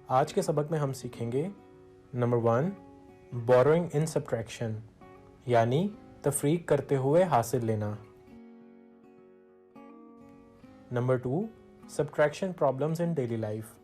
आज के सबक में हम सीखेंगे नंबर 1 बोरोइंग इन सब्ट्रैक्शन यानी तफरीक करते हुए हासिल लेना। Number 2 subtraction problems in daily life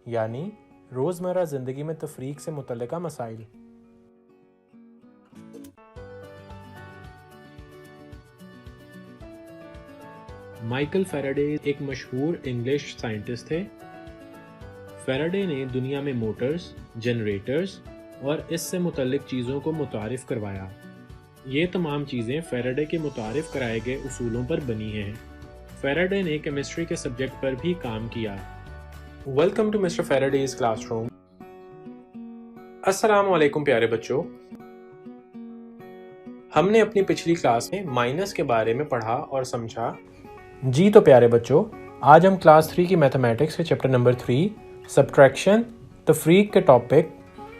यानी रोज़मर्रा ज़िंदगी में तफरीक से मुतल्लिका मसाइल। माइकल फैराडे एक मशहूर इंग्लिश साइंटिस्ट थे। फैराडे ने दुनिया में मोटर्स, जनरेटर्स और इससे मुतल्लिक चीज़ों को मुतारिफ करवाया। ये तमाम चीज़ें फैराडे के मुतारिफ कराए गए उसूलों पर बनी हैं। फैराडे ने केमिस्ट्री के सब्जेक्ट पर भी काम किया। Welcome to mister Faraday's classroom. अस्सलाम वालेकुम प्यारे बच्चों। हमने अपनी पिछली क्लास में माइनस के बारे में पढ़ा और समझा। जी तो प्यारे बच्चों, आज हम क्लास 3 की मैथमेटिक्स के चैप्टर नंबर 3 सब्ट्रैक्शन तफरीक के topic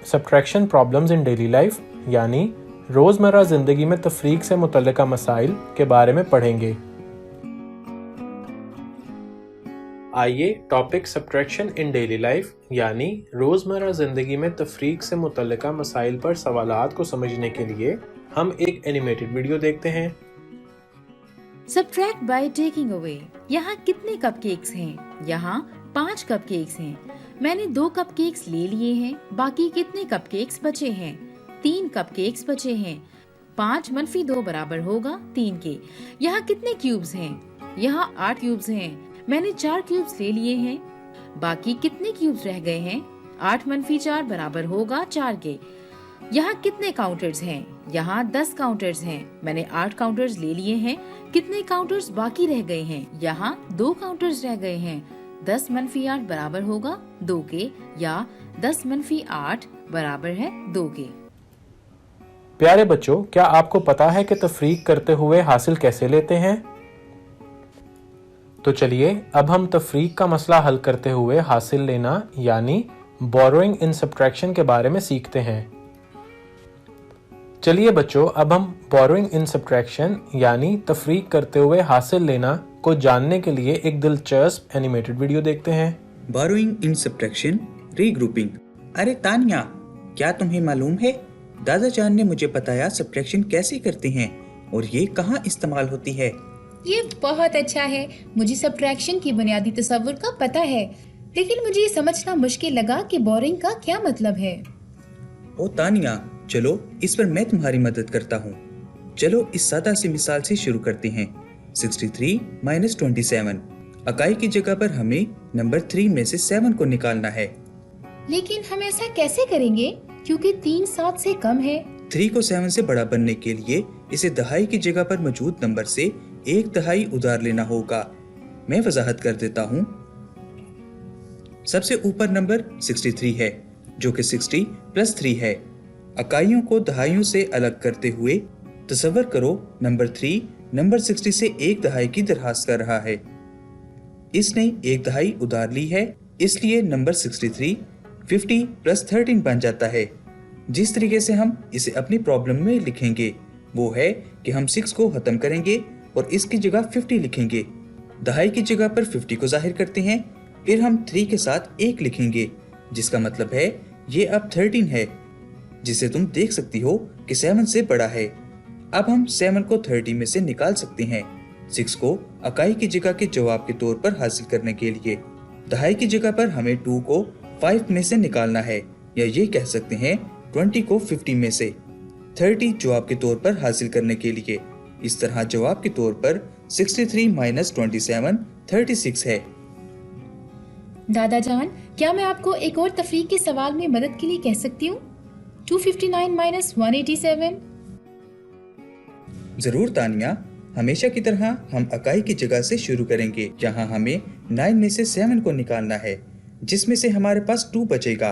subtraction problems in daily life यानी रोज़मर्रा ज़िंदगी में तफरीक से मुतल्लिका मसाइल के बारे में पढ़ेंगे। आइए टॉपिक सब्ट्रैक्शन इन डेली लाइफ यानी रोज़मर्रा ज़िंदगी में तफरीक से मुतल्लिका मसाइल पर सवालात को समझने के लिए हम एक एनिमेटेड वीडियो देखते हैं। Subtract by taking away. यहाँ कितने कपकेक्स हैं? यहाँ 5 कपकेक्स हैं। मैंने 2 कपकेक्स ले लिए हैं। बाकी कितने कपकेक्स बचे हैं? 3 कपकेक्स बचे हैं। 5 - 2 बराबर होगा 3 के। यहाँ कितने क्यूब्स हैं? यहाँ 8 क्यूब्स हैं। मैंने 4 क्यूब्स ले लिए हैं। बाकी कितने क्यूब्स रह गए हैं? 8 - 4 बराबर होगा 4 के। यहाँ कितने काउंटर्स हैं? यहाँ 10 काउंटर्स हैं। मैंने 8 काउंटर्स ले लिए हैं। कितने काउंटर्स बाकी रह गए हैं? यहाँ 2 काउंटर्स रह गए हैं। 10 - 8 बराबर होगा 2 के या 10 - 8 बराबर है 2 के। प्यारे बच्चों, क्या आपको पता है कि तफरीक करते हुए हासिल कैसे लेते हैं? तो चलिए अब हम तफरीक का मसला हल करते हुए हासिल लेना यानी बोरोइंग इन सब्ट्रैक्शन के बारे में सीखते हैं। चलिए बच्चों, अब हम बोरोइंग इन सब्ट्रैक्शन यानी तफरीक करते हुए हासिल लेना को जानने के लिए एक दिलचस्प एनिमेटेड वीडियो देखते हैं। बोरोइंग इन सब्ट्रैक्शन रीग्रुपिंग। अरे तानिया, क्या तुम्हें मालूम है, दादा जान ने मुझे बताया सब्ट्रैक्शन कैसे करते हैं और ये कहाँ इस्तेमाल होती है। ये बहुत अच्छा है। मुझे सब्ट्रैक्शन की बुनियादी तस्वुर का पता है, लेकिन मुझे ये समझना मुश्किल लगा कि बोरिंग का क्या मतलब है। ओ तानिया, चलो इस पर मैं तुम्हारी मदद करता हूँ। चलो इस सादा सी मिसाल से शुरू करते हैं। 63 - 27। इकाई की जगह पर हमें नंबर 3 में से 7 को निकालना है। लेकिन हम ऐसा कैसे करेंगे क्योंकि 3 7 से कम है। 3 को 7 से बड़ा बनने के लिए इसे दहाई की जगह पर मौजूद नंबर से 1 दहाई उधार लेना होगा। मैं वजाहत कर देता हूँ। सबसे ऊपर नंबर 63 है जो कि 60 + 3 है। इकाइयों को दहाइयों से अलग करते हुए तसव्वुर करो नंबर 3 नंबर 60 से 1 दहाई की दरखास्त कर रहा है। इसने 1 दहाई उधार ली है, इसलिए नंबर 63 50 + 13 बन जाता है। जिस तरीके से हम इसे अपनी प्रॉब्लम में लिखेंगे वो है कि हम 6 को खत्म करेंगे और इसकी जगह 50 लिखेंगे। दहाई की जगह पर 50 को जाहिर करते हैं, फिर हम 3 के साथ 1 लिखेंगे जिसका मतलब है ये अब 13 है, जिसे तुम देख सकती हो कि 7 से बड़ा है। अब हम 7 को 30 में से निकाल सकते हैं। 6 को इकाई की जगह के जवाब के तौर पर हासिल करने के लिए दहाई की जगह पर हमें 2 को 5 में से निकालना है, या ये कह सकते हैं 20 को 50 में से 30 जवाब के तौर पर हासिल करने के लिए। इस तरह जवाब के तौर पर 63 - 27 36 है। दादा जान, क्या मैं आपको एक और तफरीक के सवाल में मदद के लिए कह सकती हूँ? 259 - 187। जरूर तानिया, हमेशा की तरह हम इकाई की जगह से शुरू करेंगे। यहाँ हमें 9 में से 7 को निकालना है, जिसमें से हमारे पास 2 बचेगा।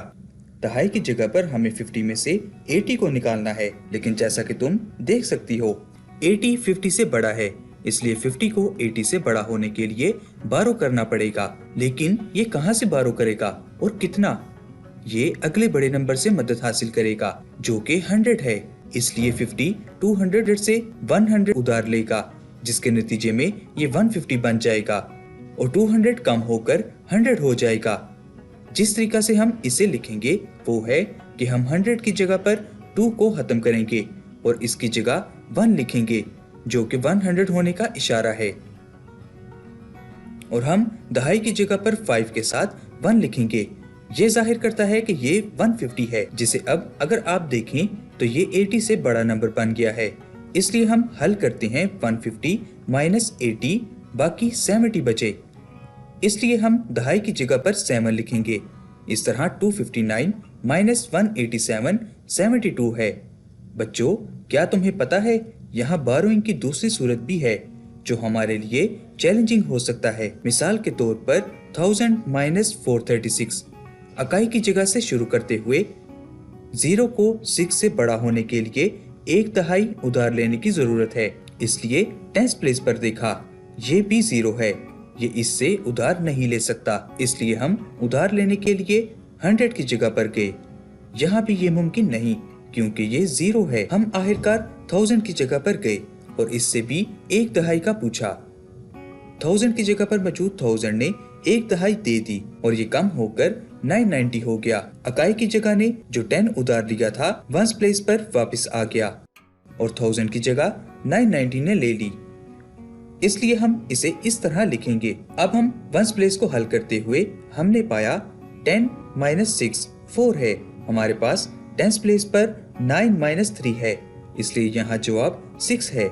दहाई की जगह पर हमें 50 में से 80 को निकालना है, लेकिन जैसा कि तुम देख सकती हो 80 50 से बड़ा है, इसलिए 50 को 80 से बड़ा होने के लिए बारो करना पड़ेगा। लेकिन ये कहाँ से बारो करेगा और कितना? ये अगले बड़े नंबर से मदद हासिल करेगा जो कि 100 है, इसलिए 50 200 से 100 उधार लेगा, जिसके नतीजे में ये 150 बन जाएगा और 200 कम होकर 100 हो जाएगा। जिस तरीका से हम इसे लिखेंगे वो है कि हम 100 की जगह पर 2 को खत्म करेंगे और इसकी जगह 1 लिखेंगे जो कि 100 होने का इशारा है, और हम दहाई की जगह पर 5 के साथ 1 लिखेंगे। ये जाहिर करता है कि ये 150 है, जिसे अब अगर आप देखें तो ये 80 से बड़ा नंबर बन गया है। इसलिए हम हल करते हैं 150 माइनस 80, बाकी 70 बचे। इसलिए हम दहाई की जगह पर 7 लिखेंगे। इस तरह 259 माइनस 187 72 है। बच्चों, क्या तुम्हें पता है यहाँ बारोइंग की दूसरी सूरत भी है जो हमारे लिए चैलेंजिंग हो सकता है। मिसाल के तौर पर 1000 माइनस 436। इकाई की जगह से शुरू करते हुए 0 को 6 से बड़ा होने के लिए 1 दहाई उधार लेने की जरूरत है। इसलिए 10th प्लेस पर देखा, ये भी 0 है, ये इससे उधार नहीं ले सकता। इसलिए हम उधार लेने के लिए 100 की जगह पर गए। यहाँ भी ये मुमकिन नहीं क्योंकि ये 0 है। हम आखिरकार 1000 की जगह पर गए और इससे भी 1 दहाई का पूछा। 1000 की जगह पर मौजूद 1000 ने 1 दहाई दे दी और ये कम होकर 990 हो गया। इकाई की जगह ने जो 10 उधार लिया था 1st प्लेस पर वापस आ गया और 1000 की जगह 990 ने ले ली। इसलिए हम इसे इस तरह लिखेंगे। अब हम 1st प्लेस को हल करते हुए हमने पाया 10 माइनस 6 4 है। हमारे पास 10th प्लेस पर 9 माइनस 3 है, इसलिए यहाँ जवाब 6 है।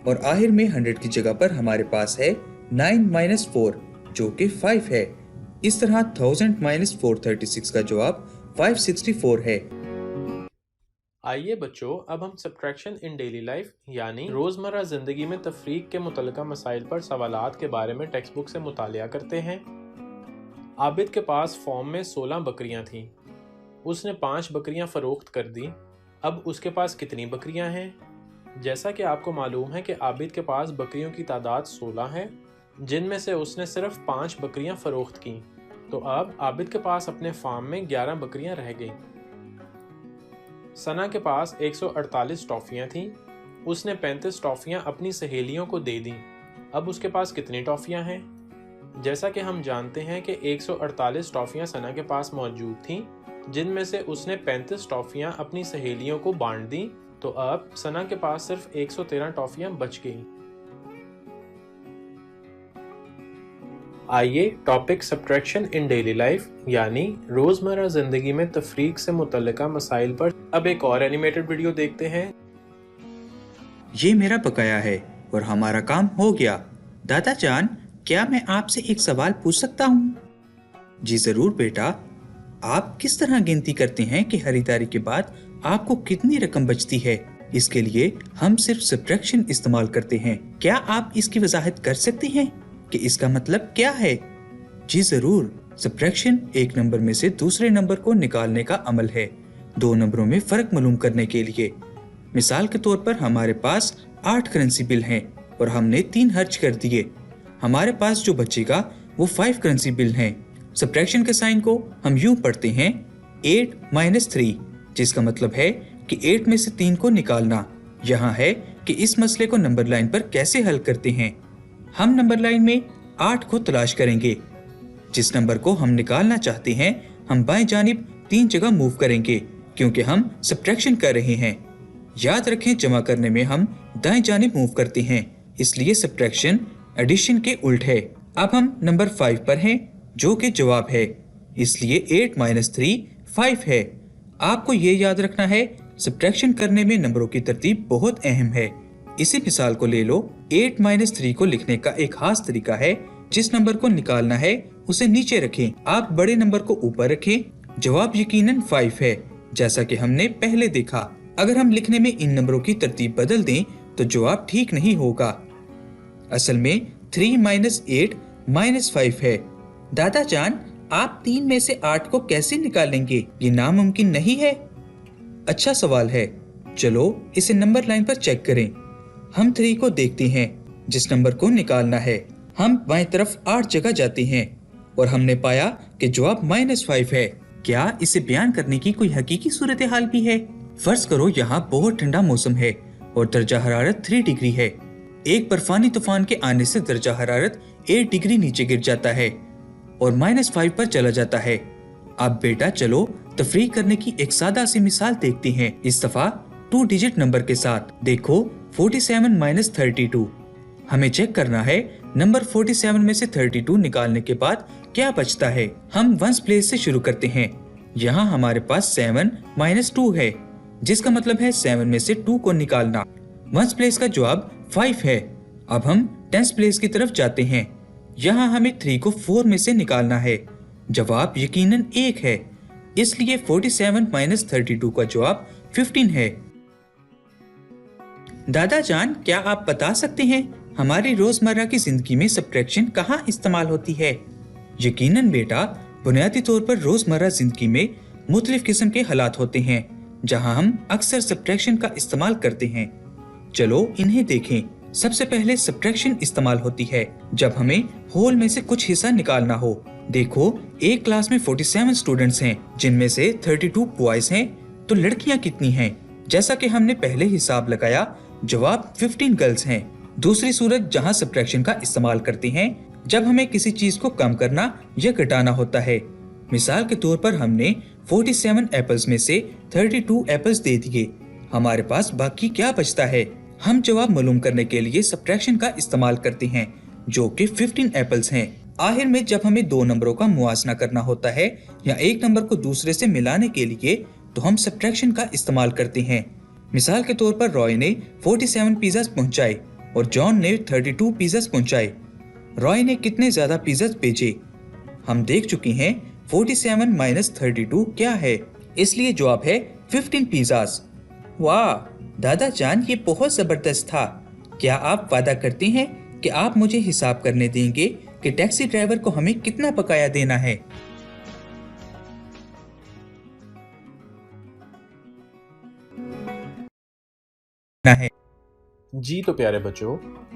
और आखिर में 100 की जगह पर हमारे पास है 9 माइनस 4 जो कि 5 है। इस तरह 1000 माइनस 436 का जवाब 564 है। आइए बच्चों, अब हम सब्ट्रैक्शन इन डेली लाइफ यानी रोज़मर्रा ज़िंदगी में तफरीक के मुतल्लिका मसाइल पर सवालात के बारे में टेक्स्ट बुक से मुतालिया करते हैं। आबिद के पास फॉर्म में 16 बकरियां थीं। उसने 5 बकरियां फ़रोख्त कर दी। अब उसके पास कितनी बकरियां हैं? जैसा कि आपको मालूम है कि आबिद के पास बकरियों की तादाद 16 है, जिनमें से उसने सिर्फ 5 बकरियां फ़रोख्त की। तो अब आबिद के पास अपने फार्म में 11 बकरियां रह गईं। सना के पास 148 टॉफ़ियाँ थीं। उसने 35 टॉफ़ियाँ अपनी सहेलियों को दे दीं। अब उसके पास कितनी टॉफ़ियाँ हैं? जैसा कि हम जानते हैं कि 148 टॉफ़ियाँ सना के पास मौजूद थीं, जिनमें से उसने 35 टॉफ़ियाँ अपनी सहेलियों को बांट दीं। तो अब सना के पास सिर्फ 113 टॉफ़ियाँ बच गईं। आइए टॉपिक सब्ट्रैक्शन इन डेली लाइफ यानी रोज़मर्रा ज़िंदगी में तफरीक से मुतल्लिका मसाइल पर अब एक और एनिमेटेड वीडियो देखते हैं। ये मेरा बकाया है और हमारा काम हो गया। दादा जान, क्या मैं आपसे एक सवाल पूछ सकता हूँ? जी जरूर बेटा। आप किस तरह गिनती करते हैं कि खरीदारी के बाद आपको कितनी रकम बचती है? इसके लिए हम सिर्फ सब्ट्रैक्शन इस्तेमाल करते हैं। क्या आप इसकी वजाहत कर सकते हैं कि इसका मतलब क्या है? जी जरूर। सब्ट्रैक्शन एक नंबर में से दूसरे नंबर को निकालने का अमल है, 2 नंबरों में फर्क मालूम करने के लिए। मिसाल के तौर पर हमारे पास 8 करेंसी बिल हैं और हमने 3 खर्च कर दिए। हमारे पास जो बचेगा वो 5 करेंसी बिल हैं। सब्ट्रैक्शन के साइन को हम यूं पढ़ते हैं 8 माइनस 3, जिसका मतलब है कि 8 में से 3 को निकालना। यहाँ है कि इस मसले को नंबर लाइन पर कैसे हल करते हैं। हम नंबर लाइन में 8 को तलाश करेंगे। जिस नंबर को हम निकालना चाहते हैं हम बाएं जानिब 3 जगह मूव करेंगे क्योंकि हम सब्ट्रैक्शन कर रहे हैं। याद रखें, जमा करने में हम दाएं जानिब मूव करते हैं, इसलिए सब्ट्रैक्शन एडिशन के उल्ट है। अब हम नंबर 5 पर हैं जो कि जवाब है, इसलिए 8 माइनस 3 5 है। आपको ये याद रखना है, सब्ट्रैक्शन करने में नंबरों की तरतीब बहुत अहम है। इसी मिसाल को ले लो। 8 माइनस 3 को लिखने का एक खास तरीका है। जिस नंबर को निकालना है उसे नीचे रखें, आप बड़े नंबर को ऊपर रखें। जवाब यकीनन 5 है, जैसा कि हमने पहले देखा। अगर हम लिखने में इन नंबरों की तरतीब बदल दें तो जवाब ठीक नहीं होगा। असल में 3 माइनस 8 माइनस 5 है। दादा जान, आप 3 में से 8 को कैसे निकालेंगे? ये नामुमकिन नहीं है। अच्छा सवाल है। चलो इसे नंबर लाइन पर चेक करें। हम 3 को देखते हैं, जिस नंबर को निकालना है। हम बाएं तरफ 8 जगह जाते हैं और हमने पाया कि जवाब -5 है। क्या इसे बयान करने की कोई हकीकी सूरत हाल भी है? फर्ज करो यहाँ बहुत ठंडा मौसम है और दर्जा हरारत 3 डिग्री है। एक बर्फानी तूफान के आने से दर्जा हरारत 8 डिग्री नीचे गिर जाता है और -5 पर चला जाता है। अब बेटा चलो तफरीक करने की एक सादा सी मिसाल देखते हैं, इस दफा 2 डिजिट नंबर के साथ। देखो 47 माइनस 32। हमें चेक करना है नंबर 47 में से 32 निकालने के बाद क्या बचता है। हम वंस प्लेस से शुरू करते हैं। यहाँ हमारे पास 7 माइनस 2 है, जिसका मतलब है 7 में से 2 को निकालना। वंस प्लेस का जवाब 5 है। अब हम टेंस प्लेस की तरफ जाते हैं। यहाँ हमें 3 को 4 में से निकालना है। जवाब यकीनन 1 है, इसलिए 47 माइनस 32 का जवाब 15 है। दादा जान, क्या आप बता सकते हैं हमारी रोजमर्रा की जिंदगी में सब्ट्रैक्शन कहाँ इस्तेमाल होती है? यकीनन बेटा, बुनियादी तौर पर रोजमर्रा जिंदगी में मुख्तलिफ किस्म के हालात होते हैं जहाँ हम अक्सर सब्ट्रैक्शन का इस्तेमाल करते हैं। चलो इन्हें देखें। सबसे पहले सब्ट्रैक्शन इस्तेमाल होती है जब हमें होल में से कुछ हिस्सा निकालना हो। देखो एक क्लास में 47 स्टूडेंट्स हैं, जिनमें से 32 बॉयज हैं, तो लड़कियां कितनी हैं? जैसा कि हमने पहले हिसाब लगाया, जवाब 15 गर्ल्स हैं। दूसरी सूरत जहां सब्ट्रैक्शन का इस्तेमाल करते हैं जब हमें किसी चीज को कम करना या घटाना होता है। मिसाल के तौर पर हमने 47 एप्पल्स में से 32 एप्पल्स दे दिए, हमारे पास बाकी क्या बचता है? हम जवाब मालूम करने के लिए सब्ट्रैक्शन का इस्तेमाल करते हैं, जो कि 15 एप्पल्स हैं। आखिर में जब हमें दो नंबरों का मुआसना करना होता है या एक नंबर को दूसरे से मिलाने के लिए, तो हम सब्ट्रैक्शन का इस्तेमाल करते हैं। मिसाल के तौर पर रॉय ने 47 पिज़्ज़ा पहुंचाए और जॉन ने 32 पिज़्ज़ा पहुंचाए। रॉय ने कितने ज्यादा पिज़्ज़ा भेजे? हम देख चुके हैं 47 माइनस 32 क्या है, इसलिए जवाब है 15 पिज़्ज़ा। वाह दादा जान, ये बहुत जबरदस्त था। क्या आप वादा करते हैं कि आप मुझे हिसाब करने देंगे कि टैक्सी ड्राइवर को हमें कितना बकाया देना है? जी तो प्यारे बच्चों,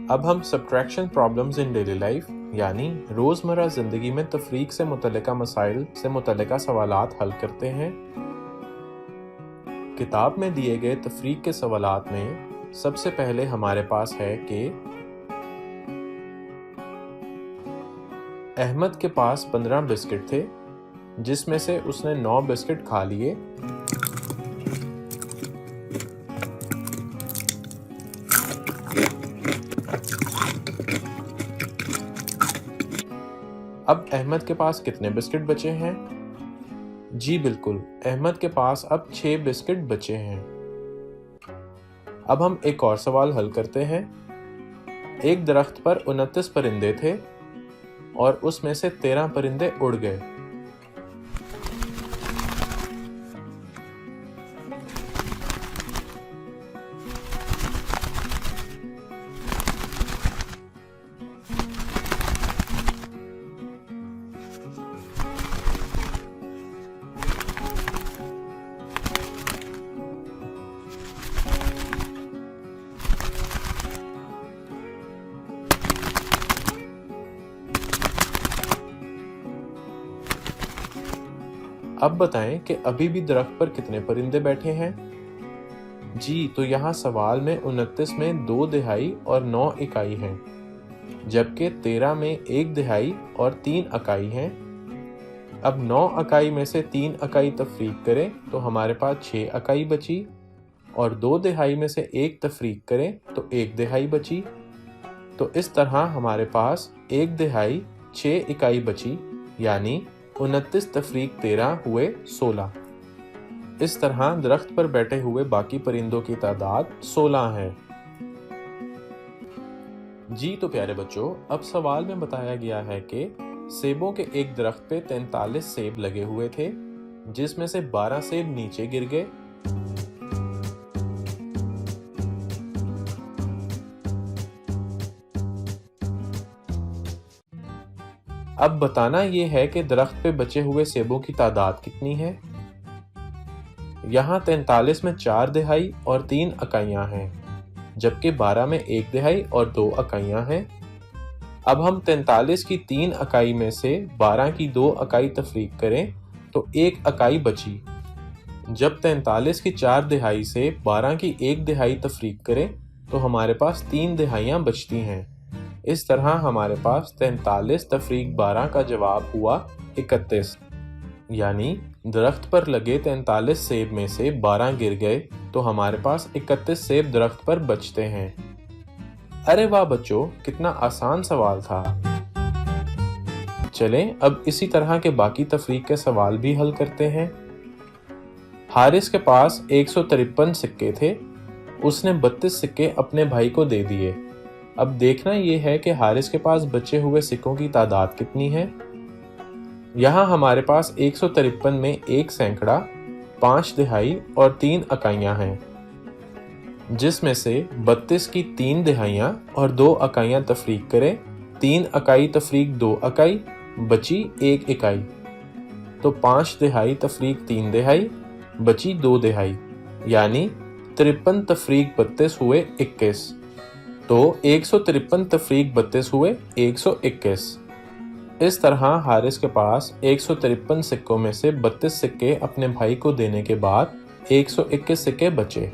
अब हम subtraction problems in daily life यानी रोजमर्रा जिंदगी में तफरीक से मुतल्लिका मसाइल से मुतल्लिका सवालात हल करते हैं। किताब में दिए गए तफरीक के सवालात में सबसे पहले हमारे पास है कि अहमद के पास 15 बिस्किट थे, जिसमें से उसने 9 बिस्किट खा लिए। अब अहमद के पास कितने बिस्किट बचे हैं? जी बिल्कुल, अहमद के पास अब 6 बिस्किट बचे हैं। अब हम एक और सवाल हल करते हैं। एक दरख्त पर 29 परिंदे थे और उसमें से 13 परिंदे उड़ गए। अब बताएं कि अभी भी दरख्त पर कितने परिंदे बैठे हैं? जी तो यहाँ सवाल में 29 में 2 तिहाई और 9 इकाई हैं, जबकि 13 में 1 तिहाई और 3 इकाई हैं। अब 9 इकाई में से 3 इकाई तफरीक करें तो हमारे पास 6 इकाई बची, और 2 तिहाई में से 1 तफरीक करें तो 1 तिहाई बची। तो इस तरह हमारे पास 1 तिहाई 6 इकाई बची, यानी 29 तफरीक 13 हुए 16। इस तरह दरख्त पर बैठे हुए बाकी परिंदों की तादाद 16 है। जी तो प्यारे बच्चों, अब सवाल में बताया गया है कि सेबों के एक दरख्त पे 43 सेब लगे हुए थे, जिसमें से 12 सेब नीचे गिर गए। अब बताना ये है कि दरख्त पे बचे हुए सेबों की तादाद कितनी है। यहाँ 43 में 4 तिहाई और 3 इकाइयां हैं, जबकि 12 में 1 तिहाई और 2 इकाइयां हैं। अब हम 43 की 3 इकाई में से 12 की 2 इकाई तफरीक करें तो 1 इकाई बची। जब 43 की 4 तिहाई से 12 की 1 तिहाई तफरीक करें तो हमारे पास 3 तिहाइयां बचती हैं। इस तरह हमारे पास 43 तफरीक 12 का जवाब हुआ 31। یعنی درخت پر لگے 43 سیب میں سے 12 گر گئے تو ہمارے پاس 31 سیب درخت پر بچتے ہیں۔ ارے واہ بچوں، کتنا آسان سوال تھا۔ چلیں اب اسی طرح کے باقی تفریق کے سوال بھی حل کرتے ہیں۔ حارث کے پاس 153 سکے تھے، اس نے 32 سکے اپنے بھائی کو دے دیے۔ اب دیکھنا یہ ہے کہ حارث کے پاس بچے ہوئے سکوں کی تعداد کتنی ہے۔ یہاں ہمارے پاس 153 میں 1 سینکڑا، 5 دہائی اور 3 اکائیاں ہیں، جس میں سے 32 کی 3 دہائیاں اور 2 اکائیاں تفریق کریں۔ 3 اکائی تفریق 2 اکائی، بچی 1 اکائی، تو 5 دہائی تفریق 3 دہائی، بچی 2 دہائی، یعنی 53 تفریق 32 ہوئے 21، تو 153 تفریق 32 ہوئے 121۔ اس طرح حارث کے پاس 153 سکوں میں سے 32 سکے اپنے بھائی کو دینے کے بعد 121 سکے بچے۔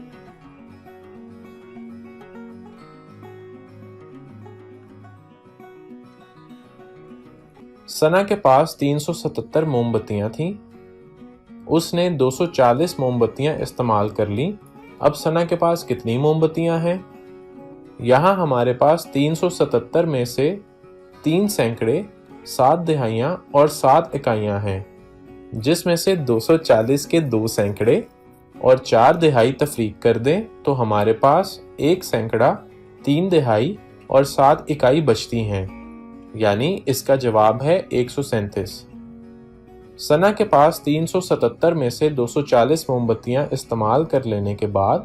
ثنا کے پاس 377 موم بتیاں تھیں، اس نے 240 موم بتیاں استعمال کر لیں۔ اب ثنا کے پاس کتنی موم بتیاں ہیں؟ یہاں ہمارے پاس 377 میں سے 3 سینکڑے، 7 دہائیاں اور 7 اکائیاں ہیں، جس میں سے 240 کے 2 سینکڑے اور 4 دہائی تفریق کر دیں تو ہمارے پاس 1 سینکڑا، 3 دہائی اور 7 اکائی بچتی ہیں، یعنی اس کا جواب ہے 137۔ ثنا کے پاس 377 میں سے 240 موم بتیاں استعمال کر لینے کے بعد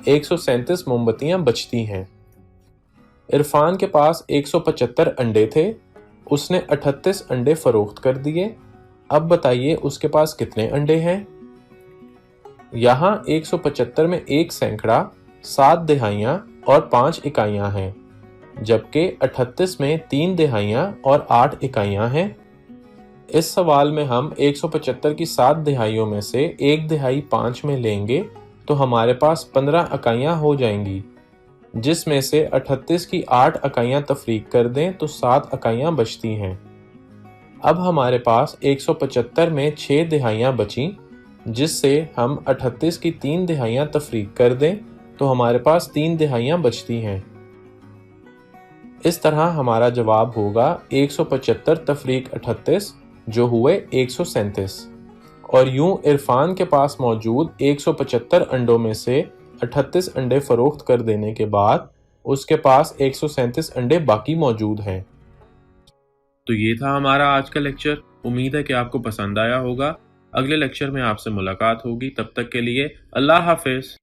137 موم بتیاں بچتی ہیں۔ عرفان کے پاس 175 انڈے تھے، اس نے 38 انڈے فروخت کر دیے۔ اب بتائیے اس کے پاس کتنے انڈے ہیں؟ یہاں 175 میں 1 سینکڑا، 7 دہائیاں اور 5 اکائیاں ہیں، جبکہ 38 میں 3 دہائیاں اور 8 اکائیاں ہیں۔ اس سوال میں ہم 175 کی 7 دہائیوں میں سے 1 دہائی 5 میں لیں گے تو ہمارے پاس 15 اکائیاں ہو جائیں گی، جس میں سے 38 کی 8 اکائیاں تفریق کر دیں تو 7 اکائیاں بچتی ہیں۔ اب ہمارے پاس 175 میں 6 دہائیاں بچیں، جس سے ہم 38 کی 3 دہائیاں تفریق کر دیں تو ہمارے پاس 3 دہائیاں بچتی ہیں۔ اس طرح ہمارا جواب ہوگا 175 تفریق 38، جو ہوئے 137۔ اور یوں عرفان کے پاس موجود 175 انڈوں میں سے 38 انڈے فروخت کر دینے کے بعد اس کے پاس 137 انڈے باقی موجود ہیں۔ تو یہ تھا ہمارا آج کا لیکچر۔ امید ہے کہ آپ کو پسند آیا ہوگا۔ اگلے لیکچر میں آپ سے ملاقات ہوگی، تب تک کے لیے اللہ حافظ۔